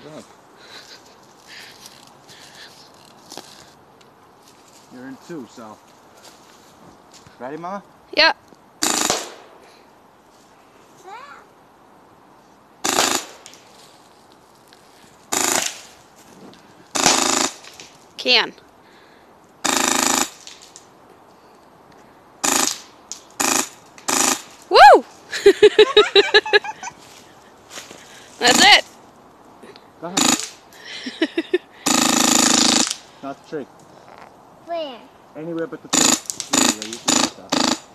Good job. You're in 2, so. Ready, Mama? Yeah. Can. Woo! That's it. Go ahead. Not the tree. Where? Anywhere but the tree. Where you can get stuff.